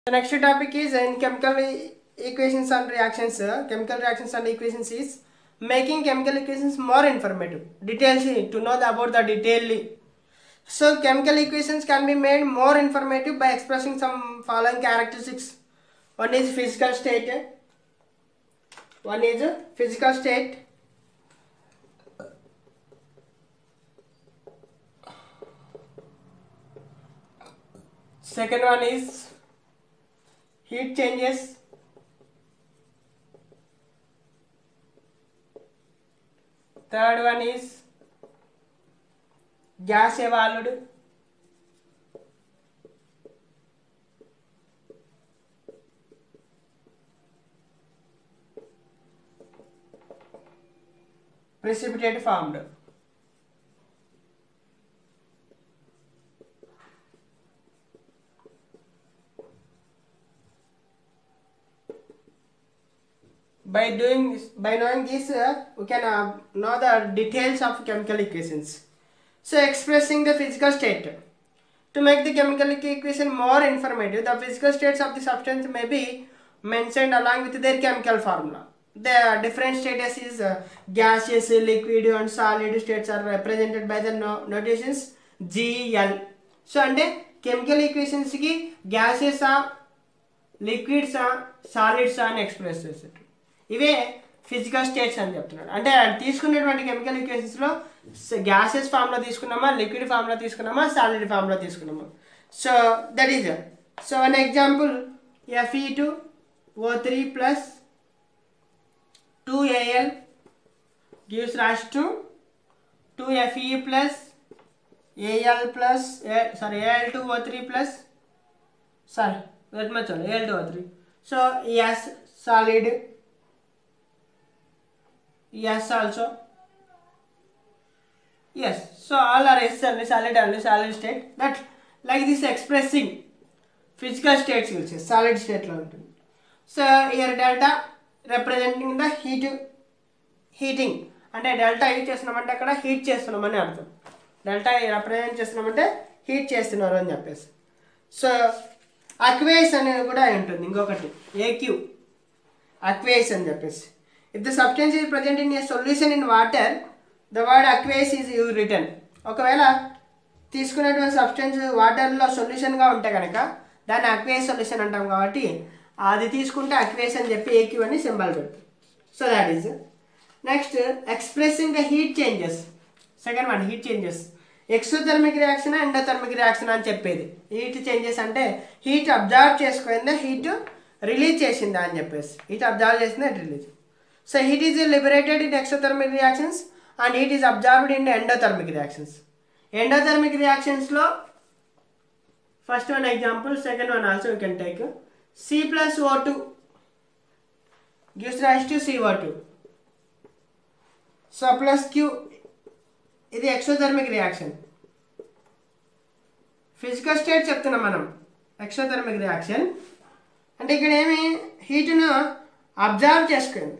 The next topic is in chemical equations and reactions. Chemical reactions and equations is making chemical equations more informative. Details to know about the detail. So chemical equations can be made more informative by expressing some following characteristics. One is physical state. Second one is heat changes. Third one is gas evolved. Precipitate formed. By knowing this, we can know the details of chemical equations. So expressing the physical state. To make the chemical equation more informative, the physical states of the substance may be mentioned along with their chemical formula. The different status is gaseous, liquid and solid states are represented by the notations GL. So ante chemical equations ki gases liquids solids అని express చేస్తారు. ఇవే physical states అని చెప్తున్నాడు. అంటే తీసుకున్నటువంటి chemical ఈక్వేషన్స్లో gases ఫామ్లో తీసుకున్నామా, liquid ఫామ్లో తీసుకున్నామా, సాలిడ్ ఫామ్లో తీసుకున్నామా. So that is so one example Fe2O3 plus 2Al gives rise to 2Fe plus Al2O3 plus that much only Al2O3. So yes, solid. Yes also. Yes. So all are only solid state. That like this expressing physical states will say solid state lo untundi. So here delta representing the heating. అంటే delta use చేస్తున్నామంటే అక్కడ heat చేస్తున్నామని అర్థం. Delta represent చేస్తున్నామంటే heat చేస్తున్నారు అని చెప్పేసి. So అక్వేస్ అనేది కూడా ఉంటుంది ఇంకొకటి ఏక్యూ అక్వేస్ అని చెప్పేసి. If the substance is present in a solution in water, the word aqueous is written. ఒకవేళ తీసుకునేటువంటి సబ్స్టెన్స్ వాటర్లో సొల్యూషన్గా ఉంటే కనుక దాన్ని అక్వేస్ సొల్యూషన్ అంటాం కాబట్టి అది తీసుకుంటే అక్వేస్ అని చెప్పి ఏక్యూ అని సింబల్ పెడతాం. So that is next expressing the heat changes. Second one heat changes. Exothermic reaction endothermic reaction అని చెప్పేది. హీట్ చేంజెస్ అంటే హీట్ అబ్జర్వ్ చేసుకుందా, హీట్ రిలీజ్ చేసిందా అని చెప్పేసి. హీట్ అబ్జర్వ్ చేసిందా, release. So heat is liberated in exothermic reactions and heat is absorbed in endothermic reactions. Endothermic reactions lo first one example, second one also you can take. C plus O2 gives rise to CO2. So plus Q ఇది exothermic reaction. Physical state చెప్తున్నాం మనం. Exothermic reaction అంటే ఇక్కడ ఏమి హీట్ను observe చేసుకుంది.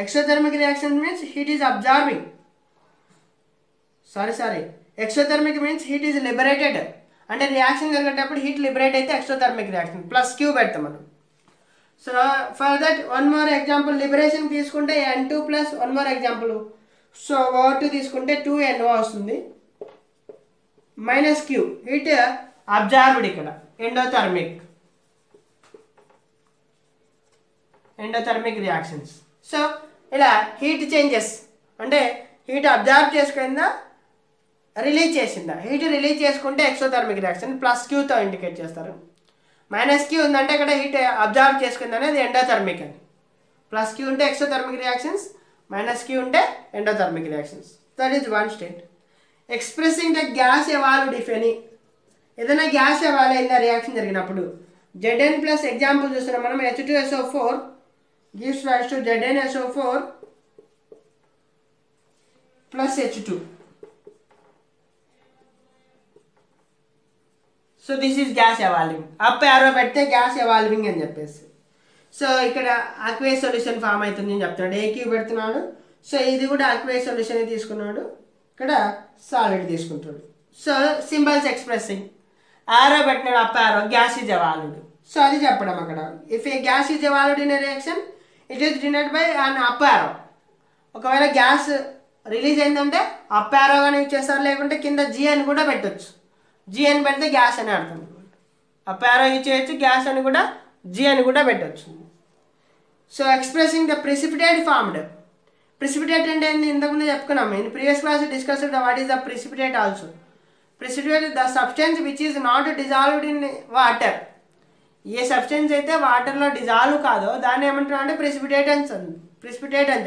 Exothermic reaction means heat is absorbing. Exothermic means heat is liberated. అంటే reaction జరిగేటప్పుడు heat liberate అయితే ఎక్సోథర్మిక్ రియాక్షన్ ప్లస్ క్యూ పెడతాం మనం. So for that one more example liberation తీసుకుంటే N2 plus one more example. So O2 తీసుకుంటే 2NO వస్తుంది minus Q. Heat absorbed ఇక్కడ endothermic reactions. So ఇలా హీట్ చేంజెస్ అంటే హీట్ అబ్జర్వ్ చేసుకుందా, రిలీజ్ చేసిందా. Heat release చేసుకుంటే ఎక్సోథర్మిక్ రియాక్షన్ ప్లస్ క్యూతో ఇండికేట్ చేస్తారు. Minus Q ఉందంటే ఇక్కడ హీట్ అబ్జర్వ్ చేసుకుంది అనేది ఎండోథర్మిక్ అని. ప్లస్ క్యూ ఉంటే ఎక్సోథర్మిక్ రియాక్షన్స్, మైనస్ క్యూ ఉంటే endothermic reactions. That is one state. Expressing the gas evolved if any. ఏదైనా గ్యాస్ ఎవాల్వ్ అయిందా రియాక్షన్ జరిగినప్పుడు. Zn ప్లస్ ఎగ్జాంపుల్ చూస్తున్నాం మనం. H2SO4 gives rise to ZnSO4 plus H2. So this is gas evolving. Up arrow పెడితే gas evolving అని చెప్పేసి. So ఇక్కడ అక్వేస్ solution form అవుతుంది అని చెప్తున్నాడు. ఏక్యూ పెడుతున్నాడు. సో ఇది కూడా అక్వేస్ సొల్యూషన్ తీసుకున్నాడు. ఇక్కడ సాలిడ్ తీసుకుంటాడు. సో సింబల్స్ ఎక్స్ప్రెసింగ్ ఆరో పెట్టినాడు. అప్ ఆరో గ్యాస్ ఈజ్ ఎవాల్వ్డ్. సో అది చెప్పడం అక్కడ. If A gas is evolved in a reaction it is denoted by an up arrow. ఒకవేళ గ్యాస్ రిలీజ్ అయిందంటే అప్ యారో కానీ యూజ్ చేస్తారు, లేకుంటే కింద జీ అని కూడా పెట్టచ్చు. జీ అని పెడితే గ్యాస్ అని అర్థం. అప్ యారో యూజ్ చేయొచ్చు, గ్యాస్ అని కూడా జీ అని కూడా పెట్టచ్చు. So expressing the precipitate formed. Precipitate అంటే ఏంటి, ఇంతకుముందు చెప్పుకున్నాం. In previous class discussed what is the precipitate also. Precipitate the substance which is not dissolved in water. A substance అయితే వాటర్లో డిజాల్వ్ కాదో దాన్ని ఏమంటున్నాం అంటే ప్రిసిపిటేట్ అని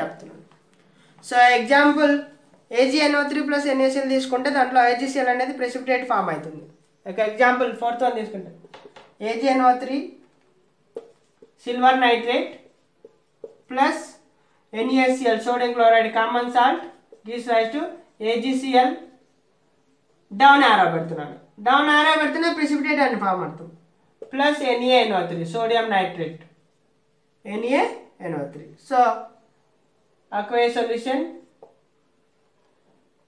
చెప్తున్నాను. సో ఎగ్జాంపుల్ AgNO3 + NaCl తీసుకుంటే దాంట్లో AgCl అనేది ప్రిసిపిటేట్ ఫామ్ అవుతుంది. ఒక ఎగ్జాంపుల్ 4th వన్ తీసుకుంటే AgNO3 silver nitrate plus NaCl sodium chloride common salt gives rise to AgCl. Down arrow పెడుతున్నాను, డౌన్ ఆరో పెడుతున్నా ప్రిసిపిటేట్ అని ఫామ్ అవుతుంది. Plus NaNO3 sodium nitrate NaNO3. So aqueous solution,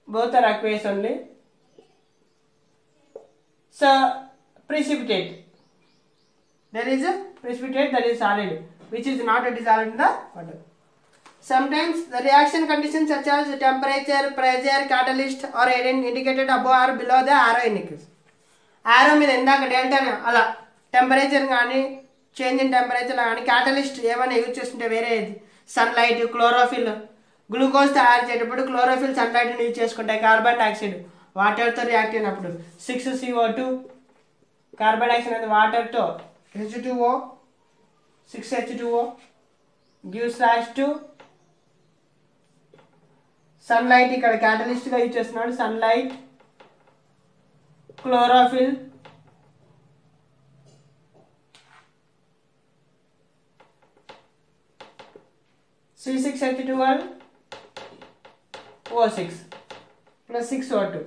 both are aqueous only. So precipitate, there is a precipitate that is solid which is not dissolved in the water. Sometimes the reaction conditions such as temperature, pressure, catalyst are indicated above or below the arrow indicates. Arrow మీద ఇందాక delta అలా temperature కానీ change in temperature కానీ catalyst ఏమైనా use చేస్తుంటే వేరే sunlight, chlorophyll. Glucose తయారు చేసేటప్పుడు క్లోరోఫిల్ సన్లైట్ని యూజ్ చేసుకుంటాయి. కార్బన్ డైఆక్సైడ్ వాటర్తో రియాక్ట్ అయినప్పుడు 6CO2 కార్బన్ డైఆక్సైడ్ అనేది వాటర్తో H2O 6H2O gives rise to sunlight. ఇక్కడ క్యాటలిస్ట్గా యూజ్ చేస్తున్నాడు sunlight, chlorophyll, C6H12 O6 plus 6O2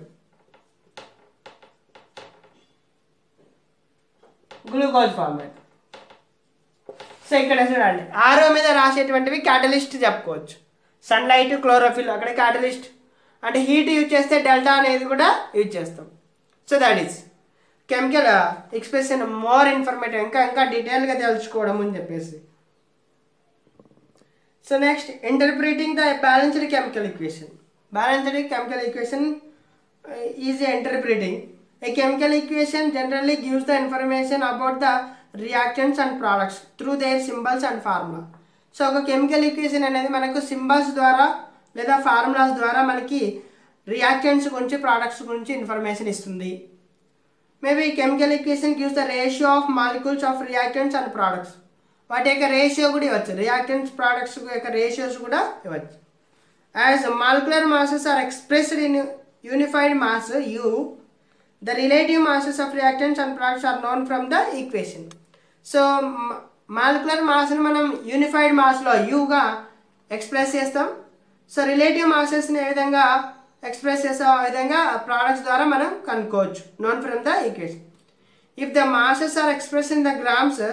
glucose formate. So ఇక్కడ చూడండి ఆరో మీద రాసేటువంటివి క్యాటలిస్ట్ చెప్పుకోవచ్చు. సన్లైట్, క్లోరోఫిల్, అక్కడ క్యాటలిస్ట్ అంటే హీట్ యూజ్ చేస్తే డెల్టా అనేది కూడా యూజ్ చేస్తాం. So that is chemical expression more informative, ఇంకా డీటెయిల్గా తెలుసుకోవడం అని చెప్పేసి. So next, interpreting the balanced chemical equation. Balanced chemical equation is interpreting. A chemical equation generally gives the information about the reactants and products through their symbols and formula. So ఒక chemical equation అనేది మనకు symbols ద్వారా లేదా formulas ద్వారా మనకి reactants గురించి, products గురించి information ఇస్తుంది. Maybe chemical equation gives the ratio of molecules of reactants and products. వాటి యొక్క రేషియో కూడా ఇవ్వచ్చు, రియాక్టెంట్స్ ప్రోడక్ట్స్ యొక్క రేషియోస్ కూడా ఇవ్వచ్చు. As molecular masses are expressed in unified mass U, the relative masses of reactants and products are known from the equation. So molecular మాస్ని మనం unified మాస్లో Uగా ఎక్స్ప్రెస్ చేస్తాం. సో రిలేటివ్ మాసెస్ని ఏ విధంగా ఎక్స్ప్రెస్ చేస్తాం, ఆ విధంగా ప్రోడక్ట్స్ ద్వారా మనం కనుక్కోవచ్చు, known from the equation. If the masses are express in the grams,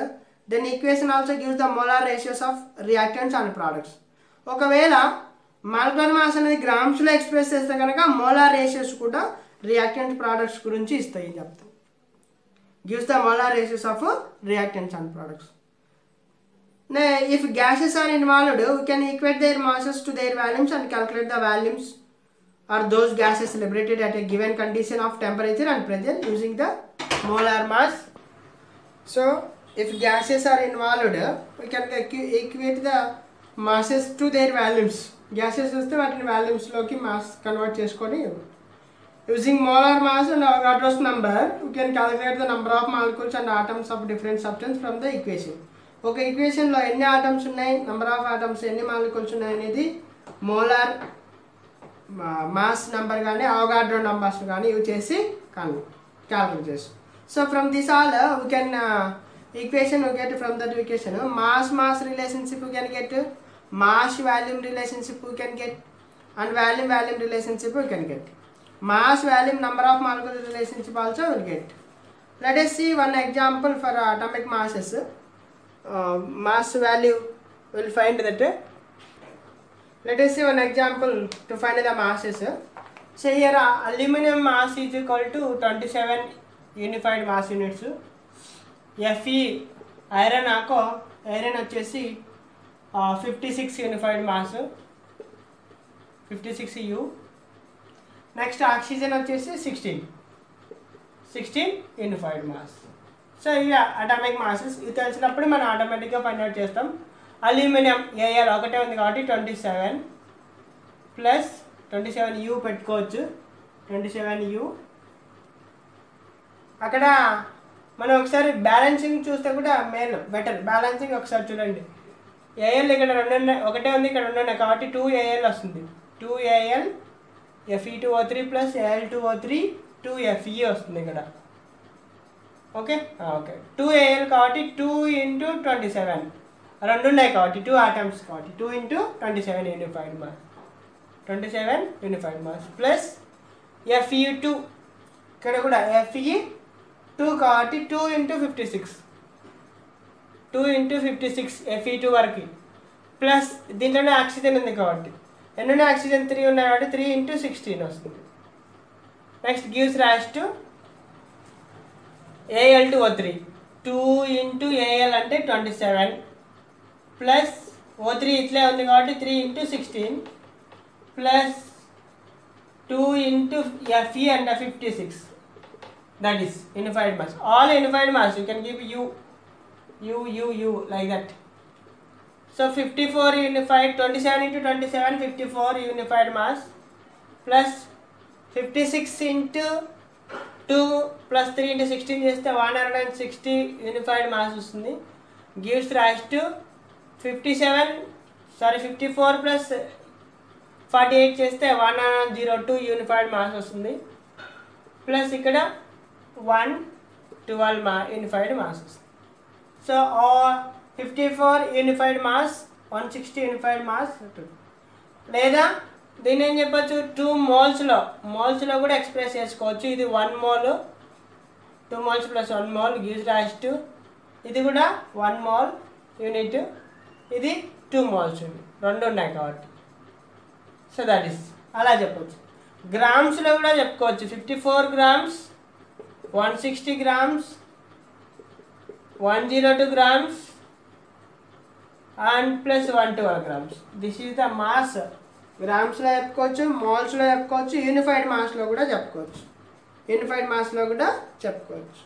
then equation also gives the molar ratios of reactants and products. ఒకవేళ మాలిక్యులర్ మాస్ అనేది గ్రామ్స్లో ఎక్స్ప్రెస్ చేస్తే కనుక మోలార్ రేషియోస్ కూడా రియాక్టెంట్ ప్రోడక్ట్స్ గురించి ఇస్తాయి చెప్తాం. Gives the molar ratios of reactants and products. If gases are involved, we can equate their masses to their volumes and calculate the volumes or those gases liberated at a given condition of temperature and pressure using the molar mass. So if gases are involved, we can equate the masses to their volumes. Gases వస్తే వాటిని వాల్యూమ్స్లోకి mass convert చేసుకొని using molar mass and Avogadro's number we can calculate the number of molecules and atoms of different substance from the equation. ఒక ఈక్వేషన్లో ఎన్ని atoms ఉన్నాయి, number of atoms, ఎన్ని molecules ఉన్నాయి అనేది molar mass number కానీ Avogadro numbers కానీ use చేసి calculate చేస్తాం. So from this all we can equation we get from that equation mass relationship we can get, mass volume relationship we can get, and volume relationship we can get. Mass volume number of molecules relationship also we will get. Let us see one example for atomic masses. Mass value we will find that. Let us see one example to find the masses. So here aluminum mass is equal to 27 unified mass units. Fe iron వచ్చేసి 56 unified mass, 56 U. Next oxygen వచ్చేసి 16 unified mass. So ఇవి atomic masses. ఇది తెలిసినప్పుడు మనం ఆటోమేటిక్గా find out చేస్తాం. Aluminium Al ఒకటే ఉంది కాబట్టి 27 ప్లస్ 27U పెట్టుకోవచ్చు, 27U. అక్కడ మనం ఒకసారి బ్యాలెన్సింగ్ చూస్తే కూడా బెటర్. బ్యాలెన్సింగ్ ఒకసారి చూడండి. Al ఇక్కడ ఒకటే ఉంది, ఇక్కడ 2 ఉన్నాయి కాబట్టి 2Al వస్తుంది. 2Al Fe2O3 plus Al2O3 2Fe వస్తుంది ఇక్కడ. ఓకే 2Al కాబట్టి 2 × 27 2 ఉన్నాయి కాబట్టి 2 ఆటమ్స్ కాబట్టి 2 × 27 unified mass, 27 unified mass plus Fe2 ఇక్కడ కూడా Fe2 కాబట్టి 2 × 56 Fe2 వరకు ప్లస్ దీంట్లోనే ఆక్సిజన్ ఉంది కాబట్టి ఎన్ని ఆక్సిజన్ 3 ఉన్నాయి కాబట్టి 3 × 16 వస్తుంది. Next gives rise to Al2O3 2 × Al అంటే 27 ప్లస్ O3 ఇట్లే ఉంది కాబట్టి 3 × 16 plus 2 × Fe and 56. That is unified mass. All unified mass you can give U like that. So 54 unified, 27 × 27 54 unified mass plus 56 × 2 plus 3 × 16 చేస్తే 160 unified mass వస్తుంది. Gives rise to 54 plus 48 చేస్తే 102 unified mass వస్తుంది. Plus ఇక్కడ 112 unified mass వస్తుంది. So 54 unified mass, 160 unified mass. లేదా దీన్ని ఏం చెప్పచ్చు, 2 మోల్స్లో కూడా ఎక్స్ప్రెస్ చేసుకోవచ్చు. ఇది 1 mole, 2 moles plus 1 mole gives rise to, ఇది కూడా 1 mole యూనిట్, ఇది 2 moles యూనిట్, 2 ఉన్నాయి కాబట్టి. సో దట్ ఈస్ అలా చెప్పచ్చు. గ్రామ్స్లో కూడా చెప్పుకోవచ్చు. 54 grams, 160 grams, 102 grams and plus 112 grams. This is the mass. గ్రామ్స్లో చెప్పుకోవచ్చు, మోల్స్లో చెప్పుకోవచ్చు, యూనిఫైడ్ మాస్లో కూడా చెప్పుకోవచ్చు.